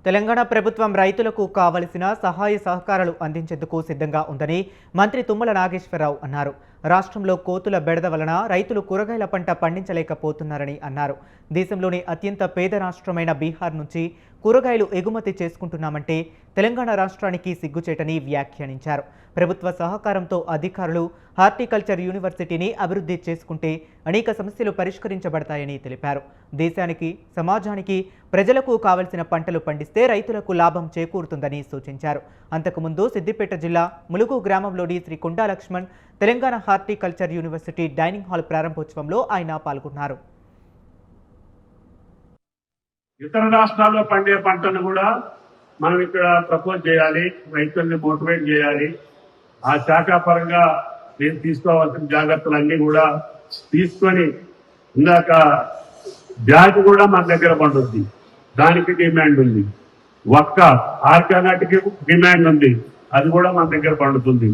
తెలంగాణ ప్రభుత్వం రైతులకు కావలసిన సహాయ సహకారాలు అందించేందుకు సిద్ధంగా ఉందని మంత్రి తుమ్మల నాగేశ్వరరావు అన్నారు. రాష్ట్రంలో కోతుల బెడద వలన రైతులు కూరగాయల పంట పండించలేకపోతున్నారని అన్నారు. దేశంలోని అత్యంత పేద రాష్ట్రమైన బీహార్ నుంచి కూరగాయలు ఎగుమతి చేసుకుంటున్నామంటే తెలంగాణ రాష్ట్రానికి సిగ్గుచేటని వ్యాఖ్యానించారు. ప్రభుత్వ సహకారంతో అధికారులు హార్టికల్చర్ యూనివర్సిటీని అభివృద్ధి చేసుకుంటే అనేక సమస్యలు పరిష్కరించబడతాయని తెలిపారు. దేశానికి, సమాజానికి, ప్రజలకు కావలసిన పంటలు పండిస్తే రైతులకు లాభం చేకూరుతుందని సూచించారు. అంతకుముందు సిద్దిపేట జిల్లా ములుగు గ్రామంలోని Shri Konda Laxman Telangana horticulture university dining hall ప్రారంభోత్సవంలో ఆయన పాల్గొన్నారు. ఇతర రాష్ట్రాల్లో పండే పంటను కూడా మనం ఇక్కడ ప్రపోజ్ చేయాలి, రైతుల్ని మోటివేట్ చేయాలి. ఆ శాఖాపరంగా నేను తీసుకోవాల్సిన జాగ్రత్తలన్నీ కూడా తీసుకొని, ఇందాక జాతి కూడా మన దగ్గర పండుద్ది, దానికి డిమాండ్ ఉంది. ఒక్క ఆర్గానాటికి డిమాండ్ ఉంది, అది కూడా మన దగ్గర పండుతుంది.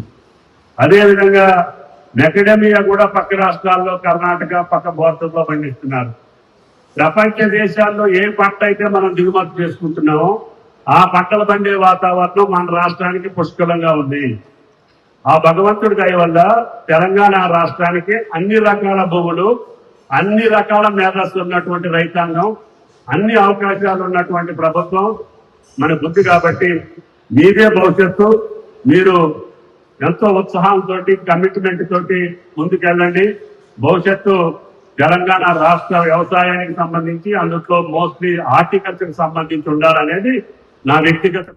అదేవిధంగా మెకడమియా కూడా పక్క రాష్ట్రాల్లో కర్ణాటక పక్క బోర్డర్లో పండిస్తున్నారు. ప్రపంచ దేశాల్లో ఏ పంట అయితే మనం దిగుమతి చేసుకుంటున్నామో ఆ పంటలు పండే వాతావరణం మన రాష్ట్రానికి పుష్కలంగా ఉంది. ఆ భగవంతుడి దయ వల్ల తెలంగాణ రాష్ట్రానికి అన్ని రకాల భూములు, అన్ని రకాల మేధస్సు ఉన్నటువంటి రైతాంగం, అన్ని అవకాశాలు ఉన్నటువంటి ప్రభుత్వం మన బుద్ధి. కాబట్టి మీదే భవిష్యత్తు. మీరు ఎంతో ఉత్సాహంతో, కమిట్మెంట్ తోటి ముందుకెళ్ళండి. భవిష్యత్తు తెలంగాణ రాష్ట్ర వ్యవసాయానికి సంబంధించి, అందులో మోస్ట్లీ హార్టికల్చర్ సంబంధించి ఉండాలనేది నా వ్యక్తిగత